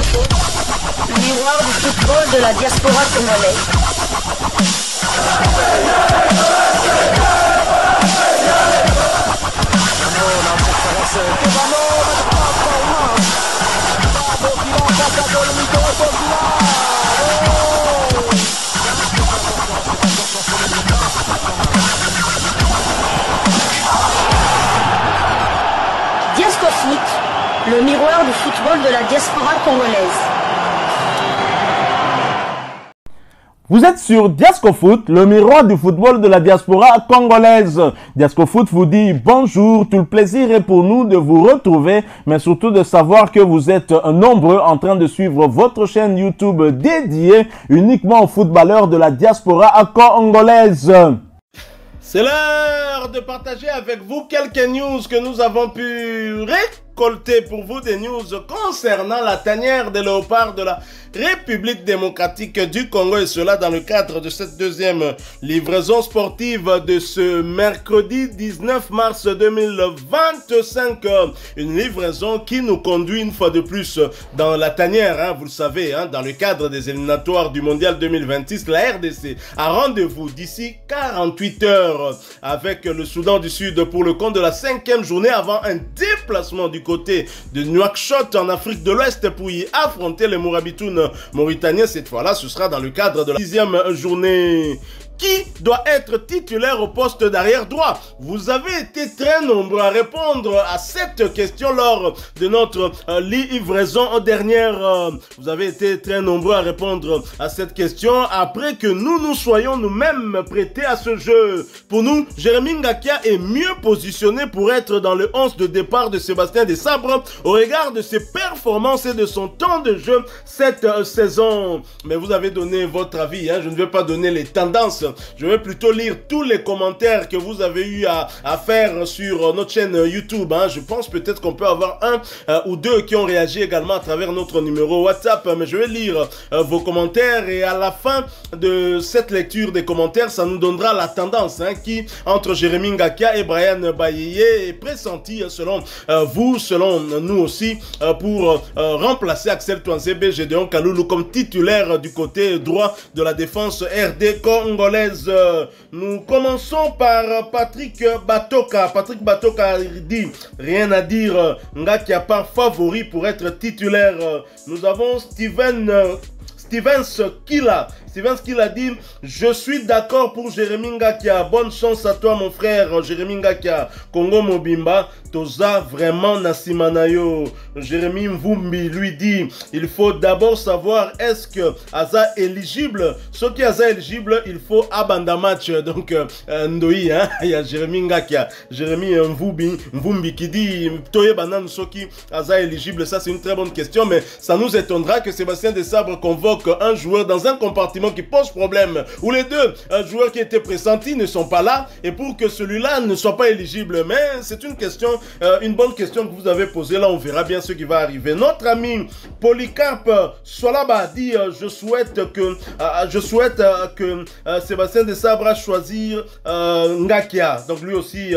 Foot, le miroir du football de la diaspora congolaise. Diasco Foot, le miroir du football de la diaspora congolaise. Vous êtes sur Diasco Foot, le miroir du football de la diaspora congolaise. Diasco Foot vous dit bonjour, tout le plaisir est pour nous de vous retrouver, mais surtout de savoir que vous êtes nombreux en train de suivre votre chaîne YouTube dédiée uniquement aux footballeurs de la diaspora congolaise. C'est l'heure de partager avec vous quelques news que nous avons pu récolter pour vous, des news concernant la tanière des léopards de la République démocratique du Congo, et cela dans le cadre de cette deuxième livraison sportive de ce mercredi 19 mars 2025. Une livraison qui nous conduit une fois de plus dans la tanière, vous le savez, dans le cadre des éliminatoires du Mondial 2026. La RDC a rendez-vous d'ici 48 heures avec le Soudan du Sud pour le compte de la 5e journée avant un déplacement du côté de Nouakchott en Afrique de l'Ouest pour y affronter les Mourabitounes mauritaniens. Cette fois-là, ce sera dans le cadre de la 6e journée. Qui doit être titulaire au poste d'arrière droit? Vous avez été très nombreux à répondre à cette question lors de notre livraison dernière. Vous avez été très nombreux à répondre à cette question après que nous soyons nous-mêmes prêtés à ce jeu. Pour nous, Jérémy Ngakia est mieux positionné pour être dans le 11 de départ de Sébastien Desabre au regard de ses performances et de son temps de jeu cette saison. Mais vous avez donné votre avis, je ne vais pas donner les tendances. Je vais plutôt lire tous les commentaires que vous avez eu à faire sur notre chaîne YouTube. Je pense peut-être qu'on peut avoir un ou deux qui ont réagi également à travers notre numéro WhatsApp. Mais je vais lire vos commentaires et à la fin de cette lecture des commentaires, ça nous donnera la tendance qui, entre Jérémy Ngakia et Brian Bayeye, est pressentie selon vous, selon nous aussi, pour remplacer Axel Twanzebe Gédéon Kaloulou comme titulaire du côté droit de la défense RD congolaise. Nous commençons par Patrick Batoka. Patrick Batoka dit rien à dire. Ngakia part favori pour être titulaire. Nous avons Stevens Kila. Stevens Kila dit je suis d'accord pour Jérémy Ngakia. Bonne chance à toi mon frère Jérémy Ngakia. Congo Mobimba Toza vraiment Nasimanayo. Jérémy Mvumbi lui dit il faut d'abord savoir est-ce que Aza éligible. Ce qui est Aza éligible, il faut abandonner match. Donc Ndoi, il y a Jérémy Ngakia. Jérémy Mvumbi qui dit Toye Banan Soki Aza éligible. Ça c'est une très bonne question, mais ça nous étonnera que Sébastien Desabre convoque un joueur dans un compartiment qui pose problème, où les deux joueurs qui étaient pressentis ne sont pas là, et pour que celui-là ne soit pas éligible. Mais c'est une question, une bonne question que vous avez posée. Là on verra bien ce qui va arriver. Notre ami Polycarpe Swalaba dit je souhaite que Sébastien Desabre choisir Ngakia. Donc lui aussi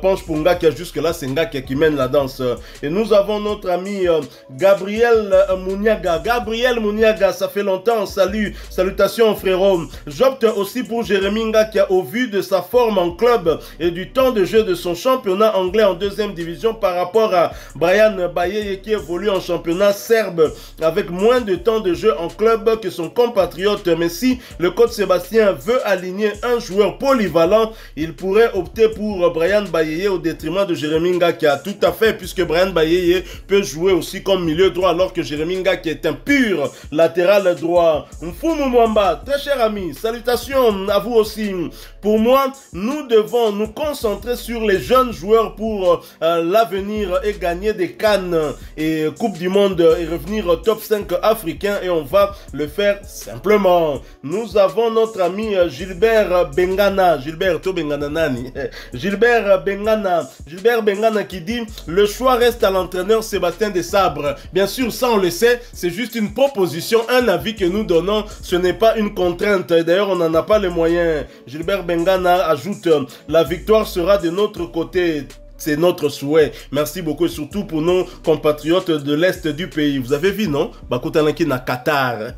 penche pour Ngakia. Jusque là c'est Ngakia qui mène la danse. Et nous avons notre ami Gabriel Mouniaga. Gabriel Mouniaga, ça fait longtemps. Salutations frérot. J'opte aussi pour Jérémy Ngakia au vu de sa forme en club et du temps de jeu de son championnat anglais en 2e division par rapport à Brian Bayeye qui évolue en championnat serbe avec moins de temps de jeu en club que son compatriote. Mais si le coach Sébastien veut aligner un joueur polyvalent, il pourrait opter pour Brian Bayeye au détriment de Jérémy Ngakia. Tout à fait, puisque Brian Bayeye peut jouer aussi comme milieu droit alors que Jérémy Ngakia est un pur latéral droit. Mfumu Mwamba, très cher ami, salutations à vous aussi. Pour moi, nous devons nous concentrer sur les jeunes joueurs pour l'avenir et gagner des cannes et Coupe du Monde et revenir au top 5 africain, et on va le faire simplement. Nous avons notre ami Gilbert Bengana. Gilbert Bengana qui dit le choix reste à l'entraîneur Sébastien Desabre. Bien sûr, ça on le sait, c'est juste une proposition, un avis que nous donnons, ce n'est pas une contrainte. D'ailleurs, on n'en a pas les moyens. Gilbert Bengana ajoute la victoire sera de notre côté. c'est notre souhait. Merci beaucoup, et surtout pour nos compatriotes de l'Est du pays. Vous avez vu, non? Bakotanaki na Qatar.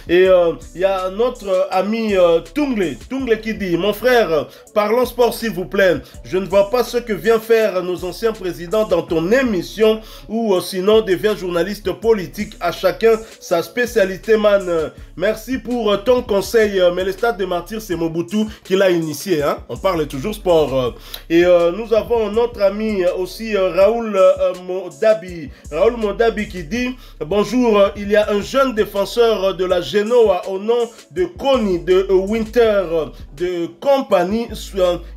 Et il y a notre ami Tungle qui dit: mon frère, parlons sport s'il vous plaît. Je ne vois pas ce que vient faire nos anciens présidents dans ton émission, ou sinon devient journaliste politique. À chacun sa spécialité, man. Merci pour ton conseil, mais le stade des martyrs, c'est Mobutu qui l'a initié, hein? On parle toujours sport. Et nous avons notre ami aussi Raoul Modabi. Raoul Modabi qui dit: bonjour, il y a un jeune défenseur de la Genoa au nom de Conny de Winter de Compagnie,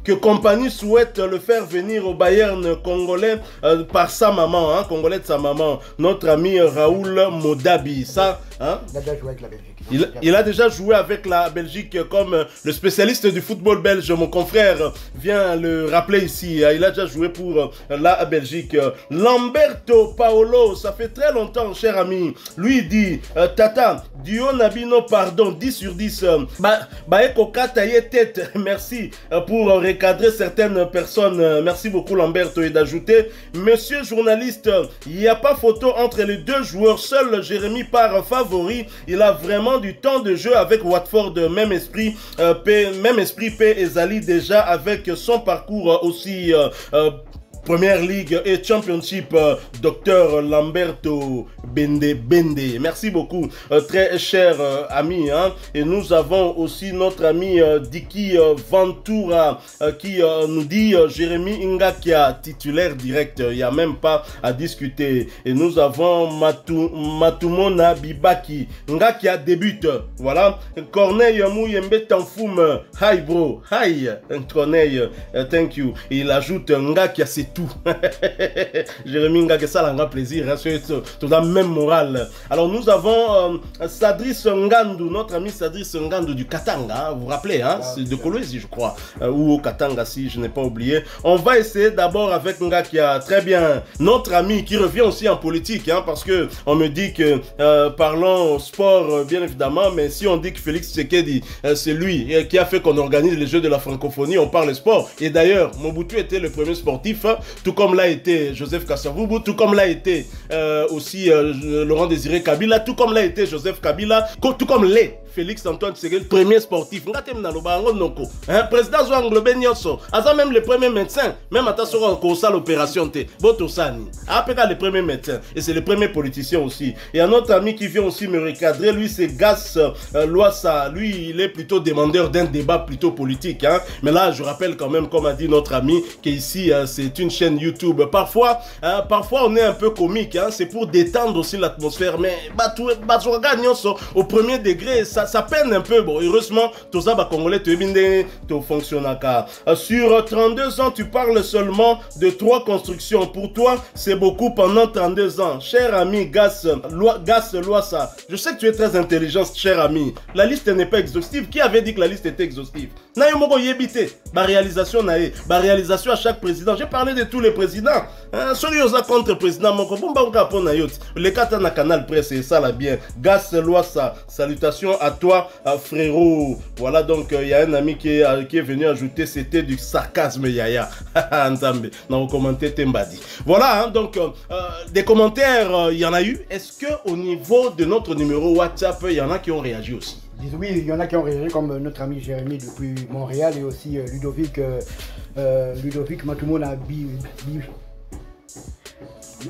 que Compagnie souhaite le faire venir au Bayern congolais par sa maman, hein, congolais de sa maman, notre ami Raoul Modabi. Ça, hein? Il a déjà joué avec la Belgique. Il a déjà joué avec la Belgique, comme le spécialiste du football belge, mon confrère, vient le rappeler ici. Il a déjà joué pour la Belgique. Lamberto Paolo, ça fait très longtemps, cher ami. Lui dit: Tata, Dio Nabino, pardon, 10 sur 10. Baeko Kataye tête, merci pour recadrer certaines personnes. Merci beaucoup, Lamberto. Et d'ajouter: monsieur journaliste, il n'y a pas photo entre les deux joueurs. Seul Jérémy part favori. Il a vraiment du temps de jeu avec Watford, même esprit P. Ezali déjà avec son parcours aussi Première Ligue et Championship, Docteur Lamberto Bende. Merci beaucoup, très cher ami. Hein? Et nous avons aussi notre ami Diki Ventura qui nous dit: Jérémy Ngakia, titulaire direct, il n'y a même pas à discuter. Et nous avons Matumona Bibaki, Ngakia débute. Voilà. Corneille Mouyembe Tanfoum, hi bro, hi Corneille, thank you. Et il ajoute: Ngakia c'est tout. Jérémy Ngakia, ça l'a plaisir, hein, c'est tout la même morale. Alors nous avons Sadris Ngandou, notre ami Sadris Ngandou du Katanga, hein, vous vous rappelez, hein, c'est de Kolwezi je crois, ou au Katanga si je n'ai pas oublié. On va essayer d'abord avec Ngakia, très bien, notre ami qui revient aussi en politique, hein, parce que on me dit que parlons sport bien évidemment, mais si on dit que Félix Tshisekedi c'est lui qui a fait qu'on organise les Jeux de la francophonie, on parle sport. Et d'ailleurs Mobutu était le premier sportif, hein, tout comme l'a été Joseph Kasavubu, tout comme l'a été aussi Laurent Désiré Kabila, tout comme l'a été Joseph Kabila, tout comme l'est Félix Antoine Tshisekedi, premier sportif. Hein, président Zoa Nglobé Nyonso, Aza même le premier médecin, même à Tassoro encore ça l'opération T. Botosani, APK le premier médecin, et c'est le premier politicien aussi. Et un autre ami qui vient aussi me recadrer, lui c'est Gas Loassa, lui il est plutôt demandeur d'un débat plutôt politique. Hein. Mais là je rappelle quand même, comme a dit notre ami, qu'ici c'est une chaîne YouTube. Parfois on est un peu comique, hein, c'est pour détendre aussi l'atmosphère, mais au premier degré, ça peine un peu. Bon, heureusement, tout ça, Congolais, tu fonctionnes. Sur 32 ans, tu parles seulement de 3 constructions. Pour toi, c'est beaucoup pendant 32 ans. Cher ami Gas Loissa, je sais que tu es très intelligent, cher ami. La liste n'est pas exhaustive. Qui avait dit que la liste était exhaustive? Réalisation à chaque président. J'ai parlé de tous les présidents. Celui qui est contre président, le cas na canal presse, et ça là bien. Gas Loissa, salutations à toi, frérot. Voilà, donc il y a un ami qui est venu ajouter, c'était du sarcasme, Yaya. Non, commenté Tembadi. Voilà, hein, donc des commentaires, il y en a eu. Est-ce que au niveau de notre numéro WhatsApp, il y en a qui ont réagi aussi? Oui, il y en a qui ont réagi, comme notre ami Jérémy depuis Montréal, et aussi Ludovic Matumona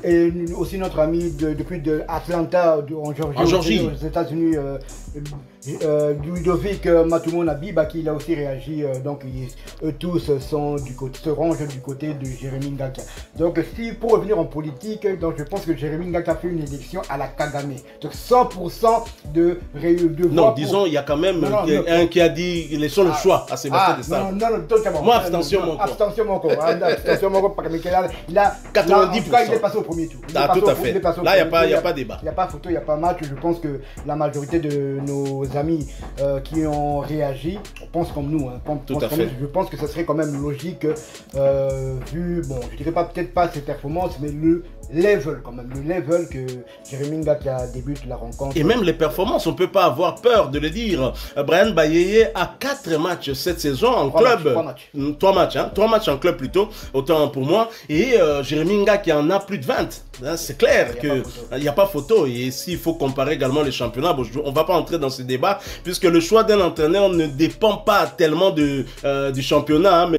et aussi notre ami depuis Atlanta en Georgie, aux États-Unis, Ludovic Matumona Biba, qui a aussi réagi. Donc eux tous se rangent du côté de Jérémy Ngakia. Donc si pour revenir en politique, donc je pense que Jérémy Ngakia fait une élection à la Kagame. Donc 100% de non, disons, il y a quand même un qui a dit laissons le choix à Sébastien de ça. Moi, abstention mon corps. Abstention mon corps. Abstention mon corps, parce qu'il a 90%. Il est passé au premier tour. Tout à fait. Là, il n'y a pas débat. Il n'y a pas photo, il n'y a pas match. Je pense que la majorité de nos amis qui ont réagi pensent comme nous. Hein, je pense que ce serait quand même logique, vu, bon, je dirais pas peut-être pas ses performances, mais level quand même, le level que Jérémy Ngakia débute la rencontre. Et même les performances, on ne peut pas avoir peur de le dire. Brian Bayeye a 4 matchs cette saison en club. 3 matchs, hein, 3 matchs en club plutôt, autant pour moi. Et Jérémy Ngakia en a plus de 20. Hein, c'est clair qu'il n'y a pas photo. Et s'il faut comparer également les championnats, bon, on ne va pas entrer dans ce débat, puisque le choix d'un entraîneur ne dépend pas tellement du championnat, hein,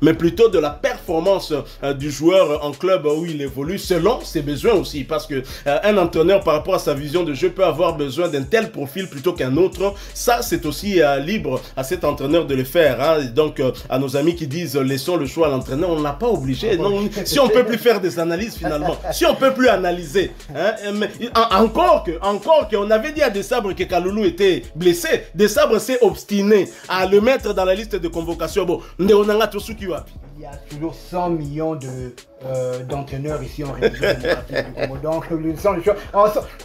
mais plutôt de la performance du joueur en club où il évolue, selon ses besoins aussi. Parce que un entraîneur, par rapport à sa vision de jeu, peut avoir besoin d'un tel profil plutôt qu'un autre. Ça, c'est aussi libre à cet entraîneur de le faire. Hein. Donc, à nos amis qui disent laissons le choix à l'entraîneur, on n'a pas obligé. Non, si on ne peut plus faire des analyses finalement, si on ne peut plus analyser, hein, mais, encore qu'on avait dit à Desabre que Kaloulou était blessé, Desabre s'est obstiné à le mettre dans la liste de convocation. Bon, il y a toujours 100 millions d'entraîneurs ici en République démocratique du Congo. Donc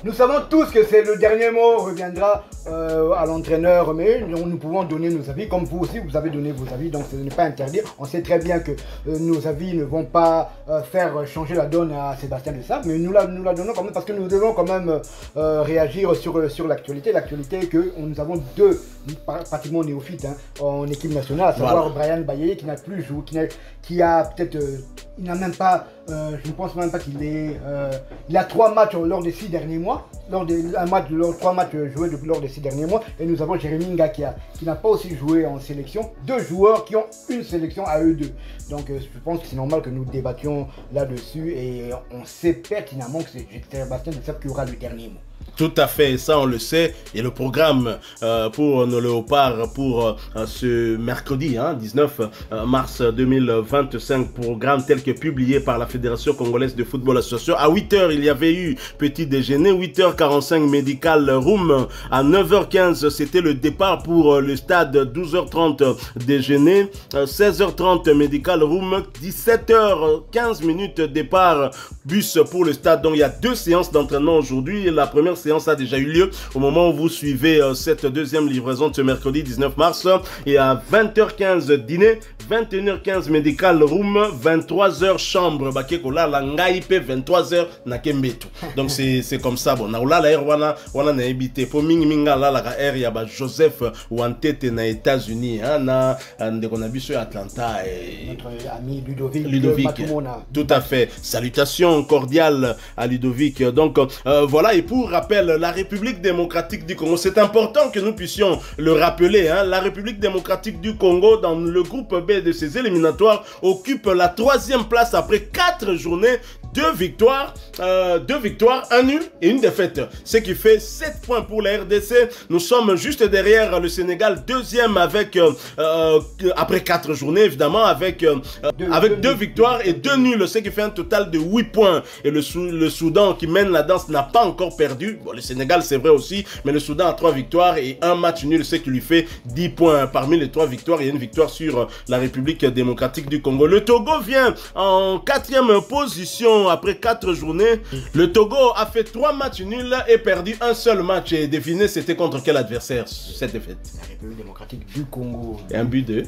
nous savons tous que c'est le dernier mot reviendra à l'entraîneur, mais nous pouvons donner nos avis, comme vous aussi vous avez donné vos avis, donc ce n'est pas interdit. On sait très bien que nos avis ne vont pas faire changer la donne à Sébastien Desabre, mais nous la donnons quand même parce que nous devons quand même réagir sur l'actualité. L'actualité est que nous avons 2 pratiquement néophytes hein, en équipe nationale, à savoir Brian Bayeye qui n'a plus joué, qui a peut-être, il n'a même pas, je ne pense même pas qu'il est, il a 3 matchs lors des 6 derniers mois, 3 matchs joués lors des 6 derniers mois, et nous avons Jérémy Ngakia qui n'a pas aussi joué en sélection, 2 joueurs qui ont une sélection à eux 2. Donc je pense que c'est normal que nous débattions là-dessus, et on sait pertinemment que c'est Sébastien Desabre qui aura le dernier mot. Tout à fait, ça on le sait. Et le programme pour nos léopards pour ce mercredi, hein, 19 mars 2025, programme tel que publié par la Fédération Congolaise de Football Association. À 8 h, il y avait eu petit déjeuner, 8 h 45 Medical Room. À 9 h 15, c'était le départ pour le stade, 12 h 30 déjeuner, 16 h 30 Medical Room, 17 h 15 minutes départ bus pour le stade. Donc il y a 2 séances d'entraînement aujourd'hui. La première séance a déjà eu lieu au moment où vous suivez cette deuxième livraison de ce mercredi 19 mars. Et à 20 h 15 dîner, 21 h 15 Medical Room, 23 h chambre. Bakekola la ngaipe 23 h na kembetu. Donc c'est comme ça. Bon, na ola la air wana na ebité. Po minga la air ya ba Joseph Wantete na États-Unis. Na ndeko na biso Atlanta et notre ami Ludovic. Tout à fait. Salutations cordiales à Ludovic. Donc voilà, et pour rappel, la République démocratique du Congo, c'est important que nous puissions le rappeler, hein, la République démocratique du Congo dans le groupe B de ses éliminatoires occupe la 3e place après 4 journées, 2 victoires, 1 nul et 1 défaite, ce qui fait 7 points pour la RDC. Nous sommes juste derrière le Sénégal, 2e avec après 4 journées évidemment, avec 2 victoires et 2 nuls, ce qui fait un total de 8 points. Et le Soudan qui mène la danse n'a pas encore perdu. Bon, le Sénégal c'est vrai aussi, mais le Soudan a 3 victoires et 1 match nul, ce qui lui fait 10 points. Parmi les 3 victoires, il y a une victoire sur la République démocratique du Congo. Le Togo vient en 4e position après 4 journées. Le Togo a fait 3 matchs nuls et perdu un seul match. Et devinez c'était contre quel adversaire cette défaite? La République démocratique du Congo. Et un but de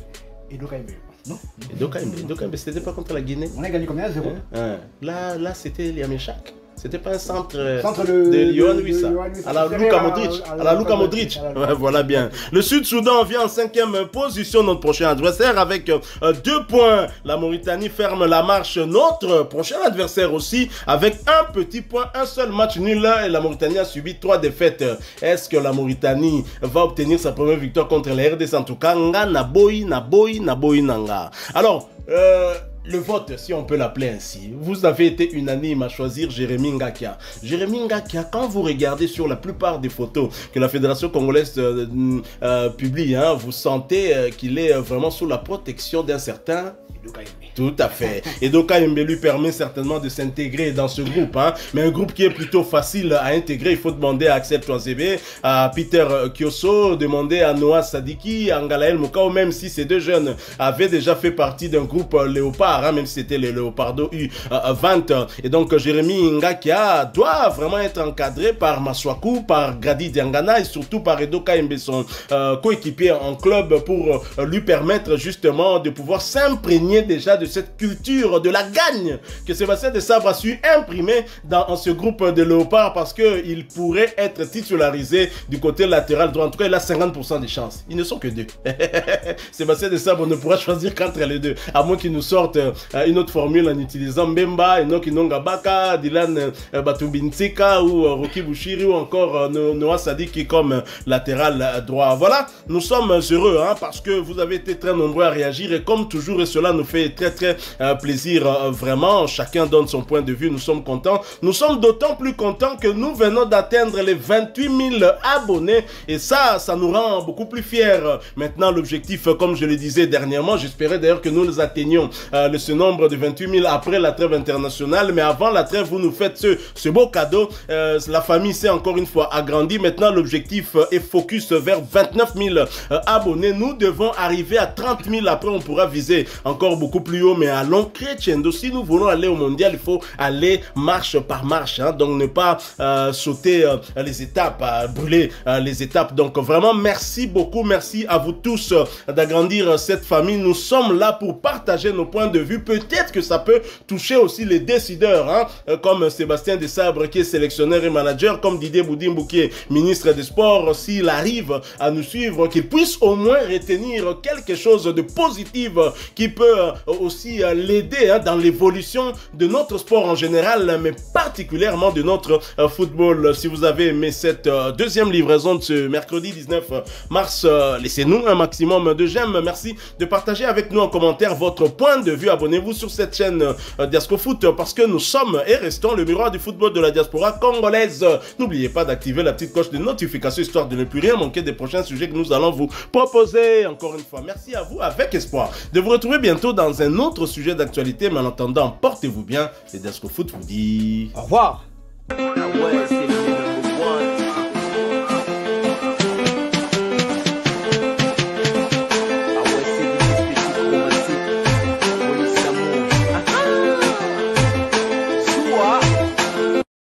Edoka Imbe. Non, Edoka, c'était pas contre la Guinée. On a gagné combien? 0. Là c'était Liameshak. C'était pas un centre de Yohan Wissa. À la Luka Modric. Voilà bien. Le Sud-Soudan vient en 5e position, notre prochain adversaire, avec 2 points. La Mauritanie ferme la marche. Notre prochain adversaire aussi, avec 1 petit point, un seul match nul. Et la Mauritanie a subi 3 défaites. Est-ce que la Mauritanie va obtenir sa première victoire contre la RDC? En tout cas, nga naboyi nanga. Alors, le vote, si on peut l'appeler ainsi, vous avez été unanime à choisir Jérémy Ngakia. Jérémy Ngakia, quand vous regardez sur la plupart des photos que la Fédération congolaise publie, hein, vous sentez qu'il est vraiment sous la protection d'un certain Edoka Imbe. Tout à fait. Edoka Imbe lui permet certainement de s'intégrer dans ce groupe, hein, mais un groupe qui est plutôt facile à intégrer. Il faut demander à Axel Touazébé, à Peter Kioso, demander à Noah Sadiki, à Ngalael Moukao, même si ces 2 jeunes avaient déjà fait partie d'un groupe Léopard, hein, même si c'était les Léopardo U20. Et donc Jérémy Ngakia doit vraiment être encadré par Maswaku, par Grady Diangana et surtout par Edoka Imbe, son coéquipier en club, pour lui permettre justement de pouvoir s'imprégner déjà de de cette culture de la gagne que Sébastien Desabre a su imprimer dans ce groupe de Léopard, parce qu'il pourrait être titularisé du côté latéral droit. En tout cas, il a 50% de chances. Ils ne sont que deux. Sébastien Desabre ne pourra choisir qu'entre les deux, à moins qu'il nous sorte une autre formule en utilisant Mbemba, Enoch Inonga Baka, Dylan Batubintsika ou Roki Bouchiri ou encore Noah Sadiki comme latéral droit. Voilà, nous sommes heureux parce que vous avez été très nombreux à réagir et comme toujours, et cela nous fait très plaisir vraiment. Chacun donne son point de vue, nous sommes contents. Nous sommes d'autant plus contents que nous venons d'atteindre les 28 000 abonnés et ça nous rend beaucoup plus fiers. Maintenant, l'objectif, comme je le disais dernièrement, j'espérais d'ailleurs que nous atteignions ce nombre de 28 000 après la trêve internationale, mais avant la trêve, vous nous faites ce beau cadeau. La famille s'est encore une fois agrandie. Maintenant, l'objectif est focus vers 29 000 abonnés. Nous devons arriver à 30 000. Après, on pourra viser encore beaucoup plus haut, mais allons crescendo. Si nous voulons aller au mondial, il faut aller marche par marche. Donc, ne pas sauter les étapes, brûler les étapes. Donc, vraiment, merci beaucoup. Merci à vous tous d'agrandir cette famille. Nous sommes là pour partager nos points de vue. Peut-être que ça peut toucher aussi les décideurs, comme Sébastien Desabre qui est sélectionneur et manager, comme Didier Boudimbo qui est ministre des Sports. S'il arrive à nous suivre, qu'il puisse au moins retenir quelque chose de positif qui peut aussi l'aider dans l'évolution de notre sport en général, mais particulièrement de notre football. Si vous avez aimé cette deuxième livraison de ce mercredi 19 mars, laissez-nous un maximum de j'aime. Merci de partager avec nous en commentaire votre point de vue. Abonnez-vous sur cette chaîne Diasco Foot parce que nous sommes et restons le miroir du football de la diaspora congolaise. N'oubliez pas d'activer la petite cloche de notification histoire de ne plus rien manquer des prochains sujets que nous allons vous proposer. Encore une fois, merci à vous avec espoir de vous retrouver bientôt dans un autre sujet d'actualité. Mais en attendant, portez-vous bien et Diasco Foot vous dit au revoir. Ouais,